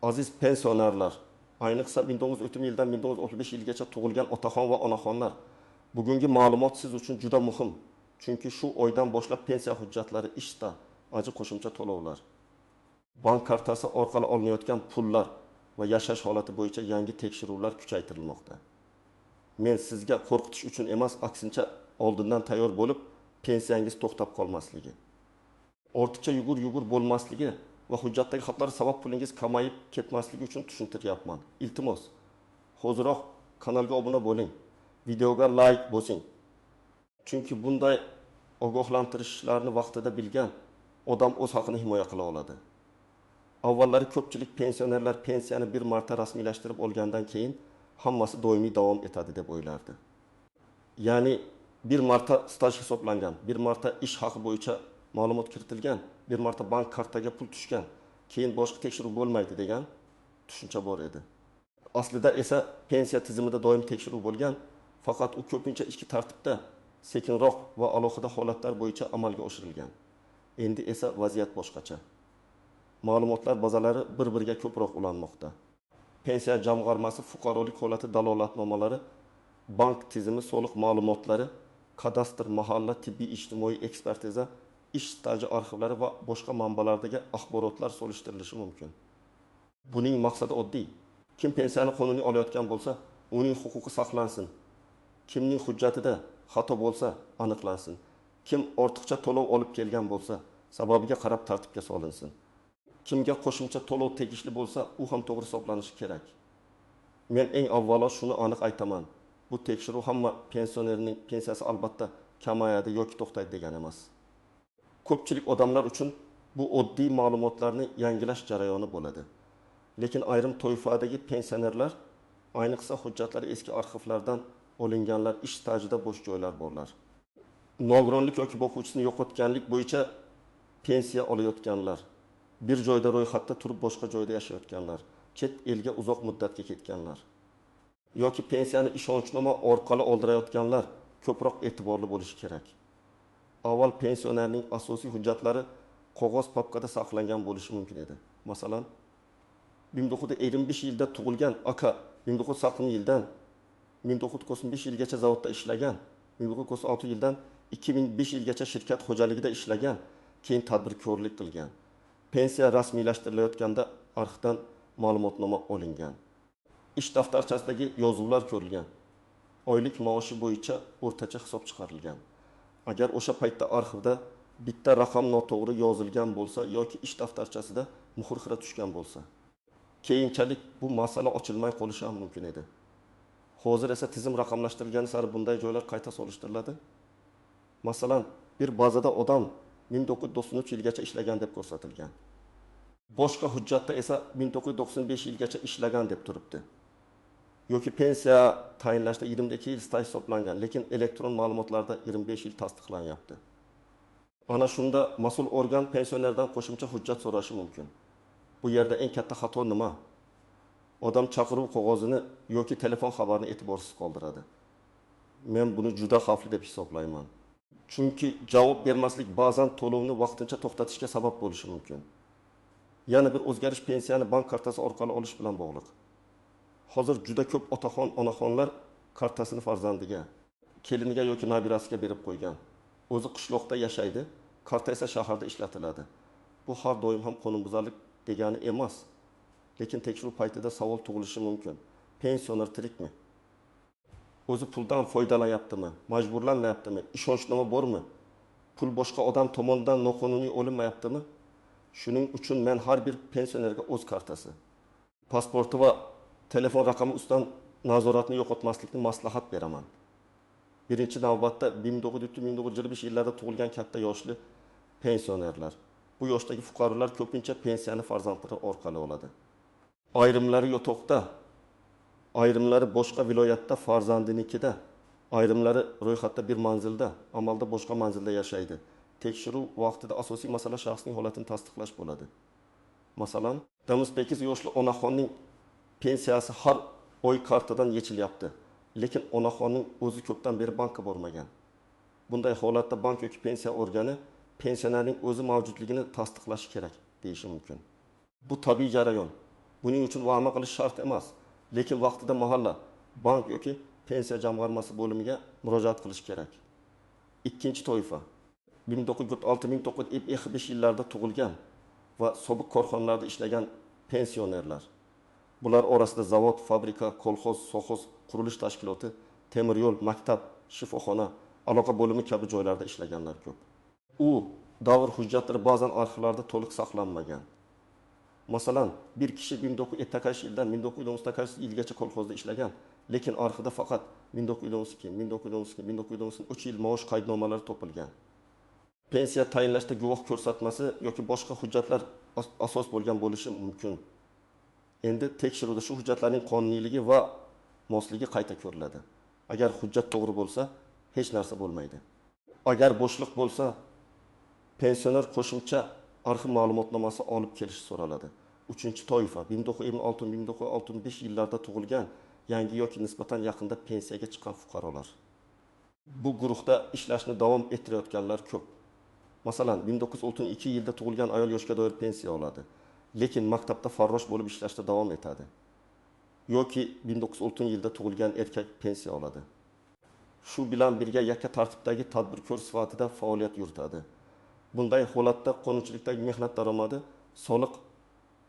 Aziz pensionerlar, ayniqsa 1930 yildan 1935 yilgacha tug'ilgan otaxon va onaxonlar, bugungi ma'lumot siz uchun juda muhim. Chunki shu oydan boshlab pensiya hujjatlari ishda, ajib qo'shimcha to'lovlar, bank kartasi orqali olinayotgan pullar va yashash holati bo'yicha yangi tekshiruvlar kuchaytirilmoqda. Men sizga qo'rqitish uchun emas, aksincha oldindan tayyor bo'lib, pensiyangiz to'xtab qolmasligi, ortiqcha yugur bo'lmasligi va hujjatdagi xatlar sabab pulingiz kamayib ketmasligi uchun tushuntiryapman. Iltimos, hoziroq kanalga obuna bo'ling, videoga like bosing. Chunki bunday ogohlantirishlarni vaqtida bilgan odam o'z haqini himoya qila oladi. Avvallari ko'pchilik pensionerlar pensiyani bir marta rasmiylashtirib olgandan keyin hammasi doimiy davom etadi deb o'ylardi. Ya'ni bir marta staj hisoblangan, bir marta ish haqi bo'yicha ma'lumot kiritilgan, bir marta bank kartaga pul tushgan, keyin boshqa tekshiruv bo'lmaydi degan tushuncha bor edi. Aslida esa pensiya tizimida doim tekshiruv bo'lgan, faqat u ko'pincha ichki tartibda, sekinroq va alohida holatlar bo'yicha amalga oshirilgan. Endi esa vaziyat boshqacha. Ma'lumotlar bazalari bir-biriga ko'proq ulanmoqda. Pensiya jamg'armasi fuqarolik holati dalolatnomalari, bank tizimi soliq ma'lumotlari, kadastr, mahalla, tibbiy ijtimoiy ekspertiza, ish staji arxivlari va boshqa manbalardagi axborotlar solishtirilishi mumkin. Buning maqsadi oddiy. Kim pensiyani qonuniy olayotgan bo'lsa, uning huquqi saqlansin. Kimning hujjatida xato bo'lsa, aniqlansin. Kim ortiqcha to'lov olib kelgan bo'lsa, sababiga qarab tartibga solinsin. Kimga qo'shimcha to'lov tegishli bo'lsa, u ham to'g'ri hisoblanishi kerak. Men eng avvalo shuni aniq aytaman. Bu tekshiruv hamma pensionerning pensiyasi albatta kamayadi yoki to'xtaydi degan emas. Ko'pchilik odamlar uchun bu oddiy ma'lumotlarni yangilash jarayoni bo'ladi. Lekin ayrim toifadagi pensionerlar, ayniqsa hujjatlari eski arxivlardan olinganlar, ish stajida bo'sh joylar borlar. Nogironlik yoki boquvchisini yo'qotganlik bo'yicha pensiya olayotganlar, bir joyda ro'yxatda turib boshqa joyda yashayotganlar, chet elga uzoq muddatga ketganlar yoki pensiyani ishonchnoma orqali oldirayotganlar ko'proq e'tiborli bo'lishi kerak. Avval pensionerning asosiy hujjatlari qog'oz papkada saqlangan bo'lishi mumkin edi. Masalan, 1925 yilda tug'ilgan aka 1960 yildan 1995 yilgacha zavodda ishlagan, 1996 yildan 2005 yilgacha shirkat xo'jaligida ishlagan, keyin tadbirkorlik qilgan. Pensiya rasmiylashtirilayotganda arxivdan ma'lumotnoma olingan. Ish daftarchasidagi yozuvlar ko'rilgan. Oylik maoshi bo'yicha o'rtacha hisob chiqarilgan. Agar o'sha paytda arxivda bitta raqam noto'g'ri yozilgan bo'lsa yoki ish daftarchasida muhr xira tushgan bo'lsa, keyinchalik bu masala ochilmay qolishi ham mumkin edi. Hozir esa tizim raqamlashtirilgani sari bunday joylar qayta solishtiriladi. Masalan, bir bazada odam 1993 yilgacha ishlagan deb ko'rsatilgan. Boshqa hujjatda esa 1995 yilgacha ishlagan deb turibdi. Yoki pensiya tayinlashda 22 yil staj hisoblangan, lekin elektron ma'lumotlarda 25 yil tasdiqlanyapti. Ana shunda mas'ul organ pensionerdan qo'shimcha hujjat so'rashi mumkin. Bu yerda eng katta xato nima? Odam chaqiruv qog'ozini yoki telefon xabarini e'tiborsiz qoldiradi. Men buni juda xavfli deb hisoblayman. Chunki javob bermaslik ba'zan to'lovni vaqtincha to'xtatishga sabab bo'lishi mumkin. Yana bir o'zgarish pensiyani bank kartasi orqali olish bilan bog'liq. Hozir juda ko'p otaxon, onaxonlar kartasini farzandiga, keliniga yoki nabirasiga berib qo'ygan. O'zi qishloqda yashaydi, karta esa shaharda ishlatiladi. Bu har doim ham qonunbuzarlik degani emas. Lekin tekshiruv paytida savol tug'ilishi mumkin. Pensioner tirikmi? O'zi puldan foydalanyaptimi? Majburlanmayaptimi? Ishonchnoma bormi? Pul boshqa odam tomonidan noqonuniy olinmayaptimi? Shuning uchun men har bir pensionerga o'z kartasi, pasporti va telefon raqami ustidan nazoratni yo'qotmaslikni maslahat beraman. Birinchi navbatda 1925 yillarda tug'ilgan katta yoshli pensionerlar. Bu yoshdagi fuqarolar ko'pincha pensiyani farzandlari orqali oladi. Ayrimlari yotoqda, ayrimlari boshqa viloyatda farzandinikida, ayrimlari ro'yxatda bir manzilda, amalda boshqa manzilda yashaydi. Tekshiruv vaqtida asosiy masala shaxsning holatini tasdiqlash bo'ladi. Masalan, 98 yoshli onaxonning pensiyasi har oy kartadan yechilyapti. Lekin onaxonning o'zi ko'pdan beri bankka bormagan. Bunday holatda bank yoki pensiya organi pensionerning o'zi mavjudligini tasdiqlashi kerak deyishi mumkin. Bu tabiiy jarayon. Buning uchun va'ma qilish shart emas. Lekin vaqtida mahalla bank yoki pensiya jamg'armasi bo'limiga murojaat qilish kerak. Ikkinchi toifa 1946-1955 yillarida tug'ilgan va sobiq korxonalarda ishlagan pensionerlar. Bular orasida zavod, fabrika, kolxoz, sovxoz, qurilish tashkiloti, temir yo'l, maktab, shifoxona, aloqa bo'limi kabi joylarda ishlaganlar ko'p. U davr hujjatlari ba'zan arxivlarda to'liq saqlanmagan. Masalan, bir kishi 1980 yildan 1998 yilgacha kolxozda ishlagan, lekin arxivda faqat 1912, 1912, 1913 yil maosh qaydnomalari topilgan. Pensiya tayinlashda guvoh ko'rsatmasi yoki boshqa hujjatlar asos bo'lgan bo'lishi mumkin. Endi tekshiruvda shu hujjatlarning qonuniyligi va mosligi qayta ko'riladi. Agar hujjat to'g'ri bo'lsa, hech narsa bo'lmaydi. Agar bo'shliq bo'lsa, pensioner qo'shimcha arxiv ma'lumotnomasi olib kelish so'raladi. Uchinchi toifa 1926-1965 yillarda tug'ilgan, yangi yoki nisbatan yaqinda pensiyaga chiqqan fuqarolar. Bu guruhda ishlashni davom ettirayotganlar ko'p. Masalan, 1932 yilda tug'ilgan ayol yoshga doir pensiya oladi, lekin maktabda farrosh bo'lib ishlashda davom etadi. Yoki 1930 yilda tug'ilgan erkak pensiya oladi. Shu bilan birga yakka tartibdagi tadbirkor sifatida faoliyat yuritadi. Bunday holatda qonunchilikdagi mehnat daromadi, soliq,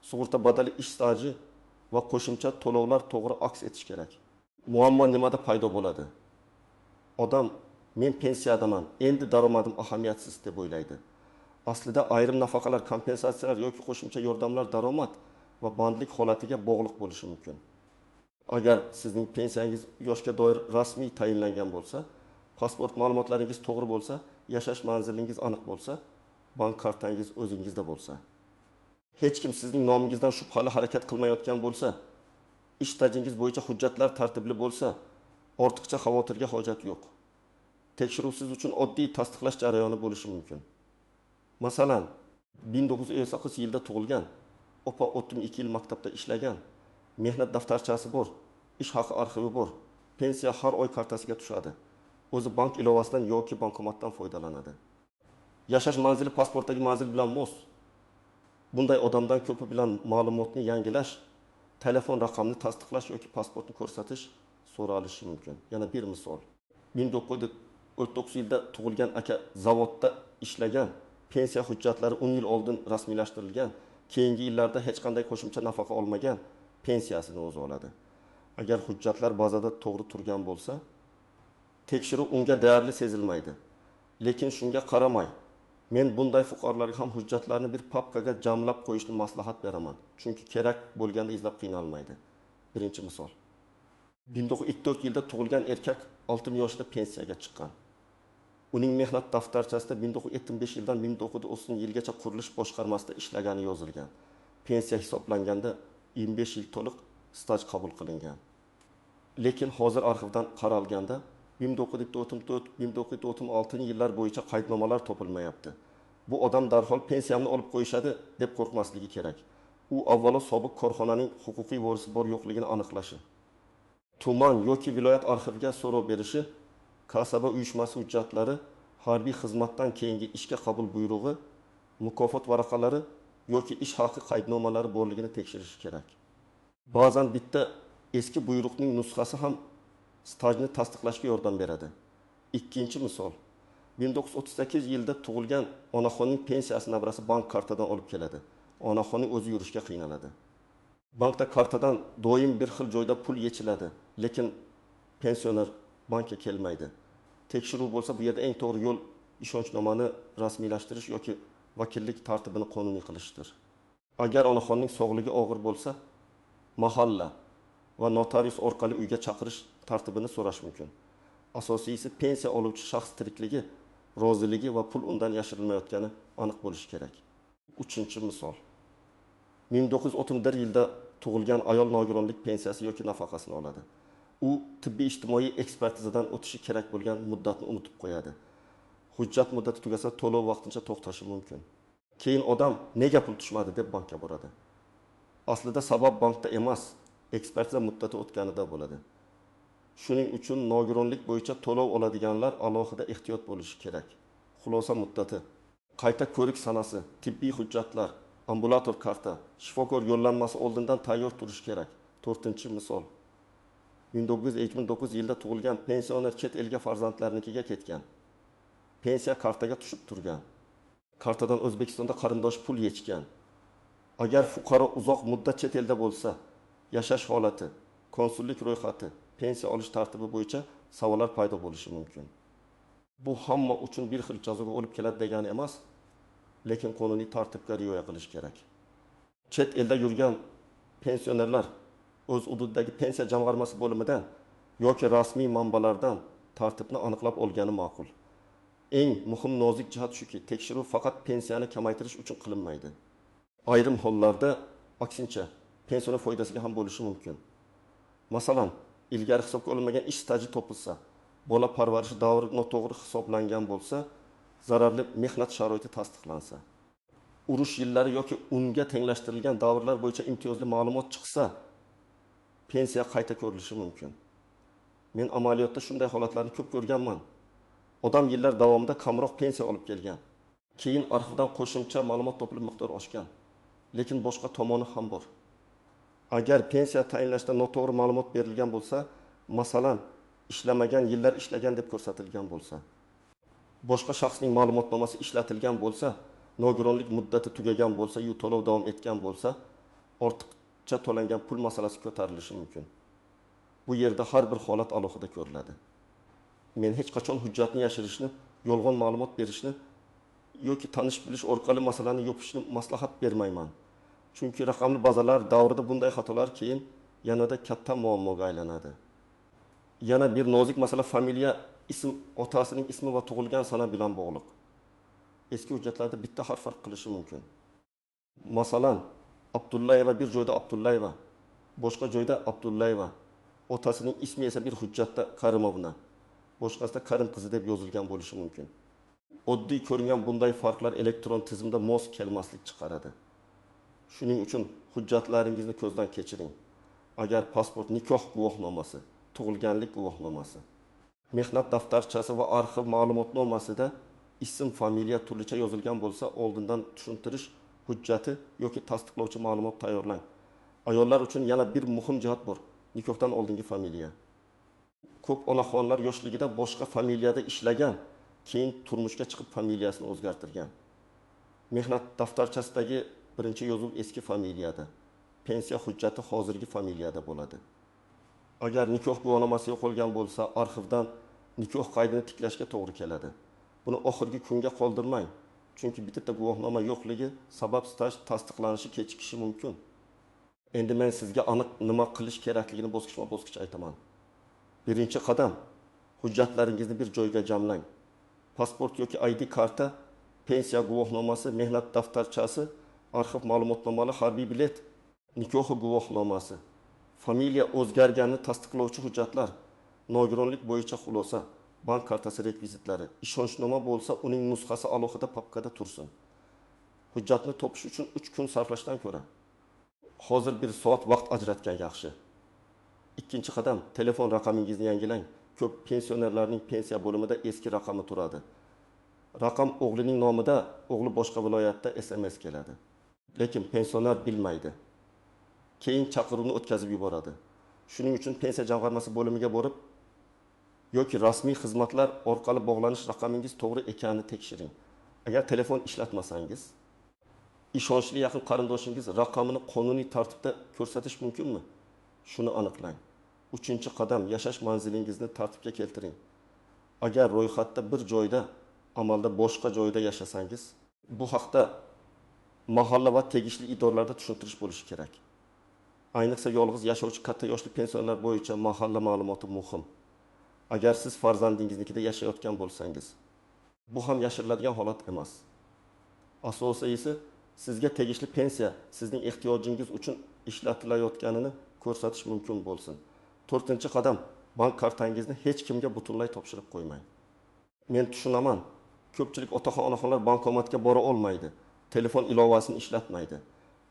sug'urta badali ish staji va qo'shimcha to'lovlar to'g'ri aks etish kerak. Muammo nimada paydo bo'ladi? Odam men pensiyadaman, endi daromadim ahamiyatsiz deb o'ylaydi. Aslida ayrim nafaqalar, kompensatsiyalar yoki qo'shimcha yordamlar daromad va bandlik holatiga bog'liq bo'lishi mumkin. Agar sizning pensiyangiz yoshga doir rasmiy tayinlangan bo'lsa, pasport ma'lumotlaringiz to'g'ri bo'lsa, yashash manzilingiz aniq bo'lsa, bank kartangiz o'zingizda bo'lsa, hech kim sizning nomingizdan shubhali harakat qilmayotgan bo'lsa, ish stajingiz bo'yicha hujjatlar tartibli bo'lsa, ortiqcha xavotirga hojat yo'q. Tekshiruv siz uchun oddiy tasdiqlash jarayoni bo'lishi mumkin. Masalan, 1958 yilda tug'ilgan, opa 32 yil maktabda ishlagan, mehnat daftarchasi bor, ish haqi arxivi bor, pensiya har oy kartasiga tushadi. O'zi bank ilovasidan yoki bankomatdan foydalanadi. Yashash manzili pasportdagi manzil bilan mos. Bunday odamdan ko'pi bilan ma'lumotni yangilash, telefon raqamini tasdiqlash yoki pasportni ko'rsatish so'ralishi mumkin. Yana bir misol. 1949 yilda tug'ilgan aka zavodda ishlagan, pensiya hujjatlari 10 yil oldin rasmiylashtirilgan, keyingi yillarda hech qanday qo'shimcha nafaqa olmagan, pensiyasini o'zi oladi. Agar hujjatlar bazada to'g'ri turgan bo'lsa, tekshiruv unga deyarli sezilmaydi. Lekin shunga qaramay, men bunday fuqarolarga ham hujjatlarni bir papkaga jamlab qo'yishni maslahat beraman. Chunki kerak bo'lganda izlab qiynalmaydi. Birinchi misol. 1924 yilda tug'ilgan erkak 60 yoshda pensiyaga chiqqan. Uning mehnat daftarchasida 1975 yildan 1930 yilgacha qurilish boshqarmasida ishlagani yozilgan. Pensiya hisoblanganda 25 yil to'liq staj qabul qilingan. Lekin hozir arxivdan qaralganda 1934-1936 yillar bo'yicha qaydnomalar topilmayapti. Bu odam darhol pensiyamni olib qo'yishadi deb qo'rqmasligi kerak. U avvalo sobiq korxonaning huquqiy vorisi bor yo'qligini aniqlashi, tuman yoki viloyat arxiviga so'rov berishi, kasaba uyushmasi hujjatlari, harbiy xizmatdan keyingi ishga qabul buyrug'i, mukofot varaqalari yoki ish haqi qaydnomalari borligini tekshirishi kerak. Ba'zan bitta eski buyruqning nusxasi ham stajni tasdiqlashga yordam beradi. Ikkinchi misol. 1938 yilda tug'ilgan onaxonning pensiyasi nabrasi bank kartadan olib keladi. Onaxonning o'zi yurishga qiynaladi. Bankda kartadan doim bir xil joyda pul yechiladi, lekin pensioner bankka kelmaydi. Tekshiruv bo'lsa, bu yerda eng to'g'ri yo'l ishonchnomani rasmiylashtirish yoki vakillik tartibini qonuniy qilishdir. Agar onaxonning sog'ligi og'ir bo'lsa, mahalla va notarius orqali uyga chaqirish tartibini so'rash mumkin. Asosiysi pensiya oluvchi shaxs tirikligi, roziligi va pul undan yashirilmayotgani aniq bo'lishi kerak. Uchinchi misol. 1931 yilda tug'ilgan ayol nogironlik pensiyasi yoki nafaqasini oladi. U tibbiy ijtimoiy ekspertizadan o'tishi kerak bo'lgan muddatni unutib qo'yadi. Hujjat muddati tugasa to'lov vaqtincha to'xtashi mumkin. Keyin odam nega pul tushmadi deb bankka boradi. Aslida sabab bankda emas, ekspertiza muddati o'tganida bo'ladi. Shuning uchun nogironlik bo'yicha to'lov oladiganlar alohida ehtiyot bo'lishi kerak. Xulosa muddati, qayta ko'rik sanasi, tibbiy hujjatlar, ambulator karta, shifokor yo'llanmasi oldindan tayyor turishi kerak. 4-misol. 1929 yilda tug'ilgan pensioner chet elga farzandlarinikiga ketgan. Pensiya kartaga tushib turgan. Kartadan O'zbekistonda qarindosh pul yechgan. Agar fuqaro uzoq muddat chet elda bo'lsa, yashash holati, konsullik ro'yxati, pensiya olish tartibi bo'yicha savollar paydo bo'lishi mumkin. Bu hamma uchun bir xil jazoga olib keladi degani emas, lekin qonuniy tartibga rioya qilish kerak. Chet elda yurgan pensionerlar o'z hududidagi pensiya jamg'armasi bo'limidan yoki rasmiy manbalardan tartibni aniqlab olgani ma'qul. Eng muhim nozik jihat shuki, tekshiruv faqat pensiyani kamaytirish uchun qilinmaydi. Ayrim hollarda aksincha pensiya foydasiga ham bo'lishi mumkin. Masalan, ilgari hisobga olinmagan ish staji topilsa, bola parvarishi davri noto'g'ri hisoblangan bo'lsa, zararli mehnat sharoiti tasdiqlansa, urush yillari yoki unga tenglashtirilgan davrlar bo'yicha imtiyozli ma'lumot chiqsa, pensiya qayta ko'rilishi mumkin. Men amaliyotda shunday holatlarni ko'p ko'rganman. Odam yillar davomida kamroq pensiya olib kelgan. Keyin arxivdan qo'shimcha ma'lumot topilib miqdor oshgan. Lekin boshqa tomoni ham bor. Agar pensiya tayinlashda noto'g'ri ma'lumot berilgan bo'lsa, masalan, ishlamagan yillar ishlagan deb ko'rsatilgan bo'lsa, boshqa shaxsning ma'lumotnomasi ishlatilgan bo'lsa, nogironlik muddati tugagan bo'lsa, yu to'lov davom etgan bo'lsa, ortiqcha to'langan pul masalasi ko'tarilishi mumkin. Bu yerda har bir holat alohida ko'riladi. Men hech qachon hujjatni yashirishni, yolg'on ma'lumot berishni yoki tanish bilish orqali masalani yopishni maslahat bermayman. Chunki raqamli bazalar davrida bunday xatolar keyin yanada katta muammoga aylanadi. Yana bir nozik masala familiya, ism, otasining ismi va tug'ilgan sana bilan bog'liq. Eski hujjatlarda bitta harf farq qilishi mumkin. Masalan, Abdullayeva bir joyda Abdullayeva, boshqa joyda Abdullayeva. Otasining ismi esa bir hujjatda Karimovna, boshqasida Karim qizi deb yozilgan bo'lishi mumkin. Oddiy ko'ringan bunday farqlar elektron tizimda mos kelmaslik chiqaradi. Shuning uchun hujjatlaringizni ko'zdan kechiring. Agar pasport, nikoh guvohnomasi, tug'ilganlik guvohnomasi, mehnat daftarchasi va arxiv ma'lumotnomasida ism, familiya turlicha yozilgan bo'lsa, oldindan tushuntirish hujjati yoki tasdiqlovchi ma'lumot tayyorlang. Ayollar uchun yana bir muhim jihat bor. Nikohdan oldingi familiya. Ko'p onaxonlar yoshligida boshqa familiyada ishlagan, keyin turmushga chiqib familiyasini o'zgartirgan. Mehnat daftarchasidagi birinchi yozuv eski familiyada, pensiya hujjati hozirgi familiyada bo'ladi. Agar nikoh guvohnomasi yo'qolgan bo'lsa, arxivdan nikoh qaydini tiklashga to'g'ri keladi. Buni oxirgi kunga qoldirmang, chunki bitta guvohnoma yo'qligi sabab staj tasdiqlanishi kechikishi mumkin. Endi men sizga aniq nima qilish kerakligini bosqichma-bosqich aytaman. Birinchi qadam, hujjatlaringizni bir joyga jamlang. Pasport yoki ID karta, pensiya guvohnomasi, mehnat daftarchasi, arxiv ma'lumotnomali harbiy bilet, nikoh guvohnomasi, familiya o'zgarganini tasdiqlovchi hujjatlar, nogironlik bo'yicha xulosa, bank kartasi rekvizitlari, ishonchnoma bo'lsa, uning nusxasi alohida papkada tursin. Hujjatni topish uchun 3 kun sarflashdan ko'ra hozir 1 soat vaqt ajratgan yaxshi. Ikkinchi qadam, telefon raqamingizni yangilang. Ko'p pensionerlarning pensiya bo'limida eski raqami turadi. Raqam o'g'lining nomida, o'g'li boshqa viloyatda SMS keladi. Lekin pensioner bilmaydi. Keyin chaqiruvni o'tkazib yuboradi. Shuning uchun pensiya jamg'armasi bo'limiga borib yoki rasmiy xizmatlar orqali bog'lanish raqamingiz to'g'ri ekanini tekshiring. Agar telefon ishlatmasangiz, ishonchli yaqin qarindoshingiz raqamini qonuniy tartibda ko'rsatish mumkinmi? Shuni aniqlang. 3-qadam, yashash manzilingizni tartibga keltiring. Agar ro'yxatda bir joyda, amalda boshqa joyda yashasangiz, bu haqda mahalla va tegishli idoralarda tushuntirish bo'lishi kerak. Ayniqsa yolg'iz yashovchi katta yoshli pensionerlar bo'yicha mahalla ma'lumoti muhim. Agar siz farzandingiznikida yashayotgan bo'lsangiz, bu ham yashiriladigan holat emas. Asosiysi, sizga tegishli pensiya sizning ehtiyojingiz uchun ishlatilayotganini ko'rsatish mumkin bo'lsin. 4-qadam, bank kartangizni hech kimga butunlay topshirib qo'ymang. Men tushunaman, ko'pchilik otaxon-onaxonlar bankomatga bora olmaydi, telefon ilovasini ishlatmaydi.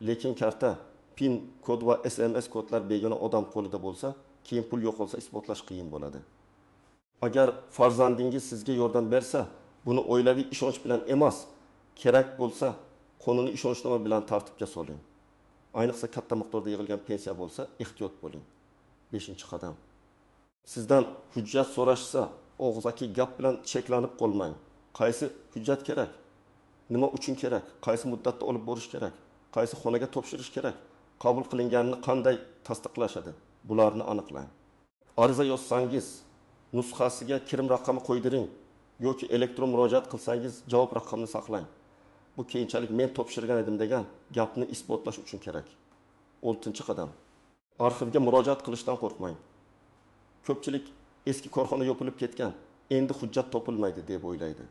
Lekin karta, PIN kod va SMS kodlar begona odam qo'lida bo'lsa, keyin pul yo'qolsa isbotlash qiyin bo'ladi. Agar farzandingiz sizga yordam bersa, buni oilaviy ishonch bilan emas, kerak bo'lsa qonuniy ishonchnoma bilan tartibga soling. Ayniqsa katta miqdorda yig'ilgan pensiya bo'lsa, ehtiyot bo'ling. 5-qadam. Sizdan hujjat so'rashsa, og'zaki gap bilan cheklanib qolmang. Qaysi hujjat kerak? Nima uchun kerak? Qaysi muddatda olib borish kerak? Qaysi xonaga topshirish kerak? Qabul qilinganini qanday tasdiqlashadi? Bularni aniqlang. Ariza yozsangiz, nusxasiga kirim raqami qo'ydiring yoki elektron murojaat qilsangiz, javob raqamini saqlang. Bu keyinchalik men topshirgan edim degan gapni isbotlash uchun kerak. 6-qadam. Arxivga murojaat qilishdan qo'rqmang. Ko'pchilik eski korxona yopilib ketgan, endi hujjat topilmaydi deb o'ylaydi.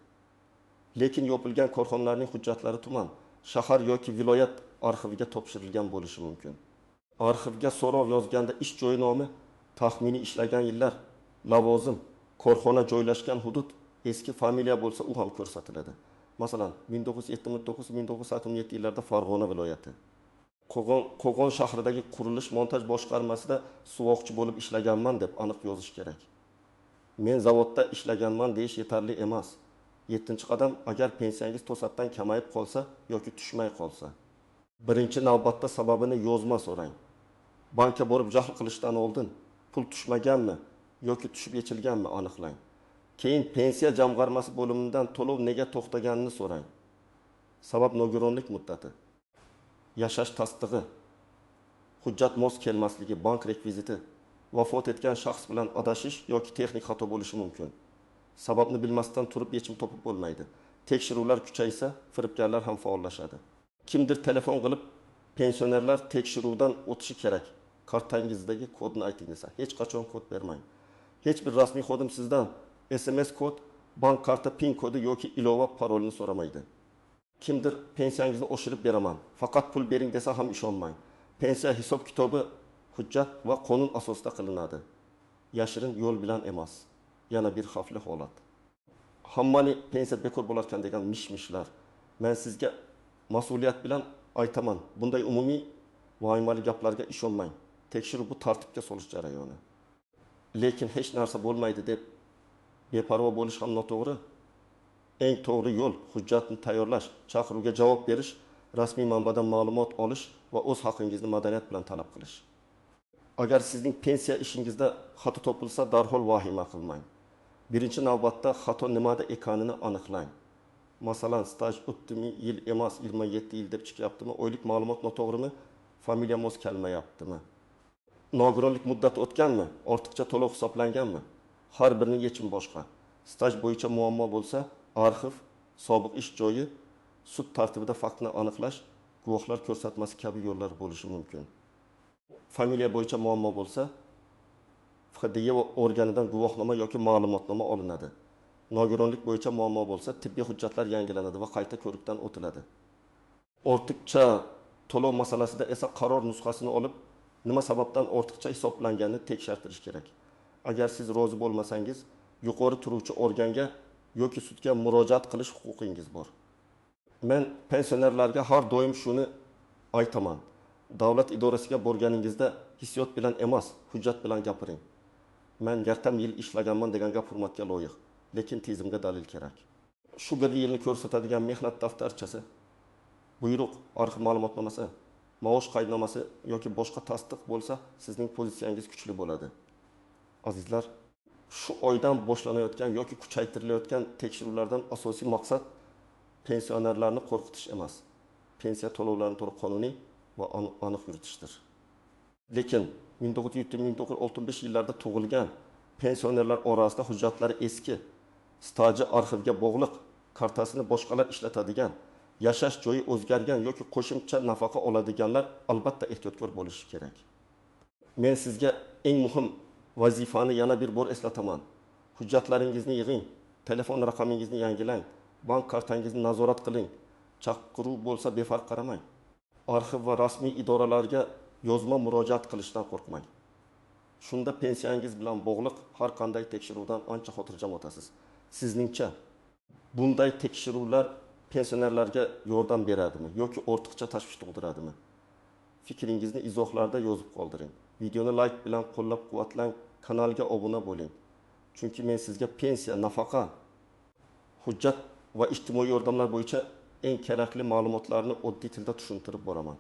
Lekin yopilgan korxonalarning hujjatlari tuman, shahar yoki viloyat arxiviga topshirilgan bo'lishi mumkin. Arxivga so'rov yozganda ish joyi nomi, taxminiy ishlagan yillar, lavozim, korxona joylashgan hudud, eski familiya bo'lsa u ham ko'rsatiladi. Masalan, 1979-1967 yillarda Farg'ona viloyati. Qo'qon shahridagi qurilish montaj boshqarmasida suvoqchi bo'lib ishlaganman deb aniq yozish kerak. Men zavodda ishlaganman deyish yetarli emas. 7-qadam, agar pensiyangiz to'satdan kamayib qolsa yoki tushmay qolsa, birinchi navbatda sababini yozma so'rang. Bankka borib jahl qilishdan oldin pul tushmaganmi yoki tushib yechilganmi aniqlang. Keyin pensiya jamg'armasi bo'limidan to'lov nega to'xtaganini so'rang. Sabab nogironlik muddati, yashash tasdig'i, hujjat mos kelmasligi, bank rekviziti, vafot etgan shaxs bilan adashish yoki texnik xato bo'lishi mumkin. Sababni bilmasdan turib yechim topib bo'lmaydi. Tekshiruvlar kuchaysa, firibgarlar ham faollashadi. Kimdir telefon qilib, pensionerlar tekshiruvdan o'tishi kerak. Kartangizdagi kodni ayting desa, hech qachon kod bermang. Hech bir rasmiy xodim sizdan SMS kod, bank karta PIN kodi yoki ilova parolini so'ramaydi. Kimdir pensiyangizni oshirib beraman, faqat pul bering desa ham ishonmang. Pensiya hisob kitobi hujjat va qonun asosida qilinadi. Yashirin yo'l bilan emas. Yana bir xavfli holat. Hammani pensiya bekor bo'larkan degan mish-mishlar. Men sizga mas'uliyat bilan aytaman. Bunday umumiy vahimali gaplarga ishonmang. Tekshiruv bu tartibga solish jarayoni. Lekin hech narsa bo'lmaydi deb beparvo bo'lish ham noto'g'ri. Eng to'g'ri yo'l hujjatni tayyorlash, chaqiruvga javob berish, rasmiy manbadan ma'lumot olish va o'z haqingizni madaniyat bilan talab qilish. Agar sizning pensiya ishingizda xato topilsa, darhol vahima qilmang. Birinchi navbatda xato nimada ekanini aniqlang. Masalan, staj o'tdimi, yil emas, 27 yil deb chiqyaptimi, oylik ma'lumot noto'g'rimi, familiya mos kelmayaptimi? Nogironlik muddati o'tganmi, ortiqcha to'lov hisoblanganmi? Har birining yechimi boshqa. Staj bo'yicha muammo bo'lsa, arxiv, sobiq ish joyi, sud tartibida faktni aniqlash, guvohlar ko'rsatmasi kabi yo'llar bo'lishi mumkin. Familiya bo'yicha muammo bo'lsa, FHDY organidan guvohnoma yoki ma'lumotnoma olinadi. Nogironlik bo'yicha muammo bo'lsa, tibbiy hujjatlar yangilanadi va qayta ko'rikdan o'tiladi. Ortiqcha to'lov masalasida esa qaror nusxasini olib, nima sababdan ortiqcha hisoblanganini tekshirtirish kerak. Agar siz rozi bo'lmasangiz, yuqori turuvchi organga yoki sudga murojaat qilish huquqingiz bor. Men pensionerlarga har doim shuni aytaman. Davlat idorasiga borganingizda hissiyot bilan emas, hujjat bilan gapiring. Men yartam yil ishlaganman degan gap hurmatga loyiq, lekin tizimga dalil kerak. Shu bir yilni ko'rsatadigan mehnat daftarchasi, buyruq, arxiv ma'lumotnomasi, maosh qaydnomasi yoki boshqa tasdiq bo'lsa, sizning pozitsiyangiz kuchli bo'ladi. Azizlar, shu oydan boshlanayotgan yoki kuchaytirilayotgan tekshiruvlardan asosiy maqsad pensionerlarni qo'rqitish emas. Pensiya to'lovlarini to'g'ri qonuniy va aniq yuritishdir. Lekin 1970-1965 yillarda tug'ilgan pensionerlar orasida hujjatlari eski, staji arxivga bog'liq, kartasini boshqalar ishlatadigan, yashash joyi o'zgargan yoki qo'shimcha nafaqa oladiganlar albatta ehtiyotkor bo'lishi kerak. Men sizga eng muhim vazifani yana bir bor eslataman. Hujjatlaringizni yig'ing, telefon raqamingizni yangilang, bank kartangizni nazorat qiling. Chaqiruv bo'lsa befarq qaramang. Arxiv va rasmiy idoralarga yozma murojaat qilishdan qo'rqmang. Shunda pensiyangiz bilan bog'liq har qanday tekshiruvdan ancha xotirjam o'tasiz. Sizningcha bunday tekshiruvlar pensionerlarga yordam beradimi yoki ortiqcha tashvish tug'diradimi? Fikringizni izohlarda yozib qoldiring. Videoni like bilan qo'llab-quvvatlang, kanalga obuna bo'ling. Chunki men sizga pensiya, nafaqa, hujjat va ijtimoiy yordamlar bo'yicha eng kerakli ma'lumotlarni oddiy tilda tushuntirib boraman.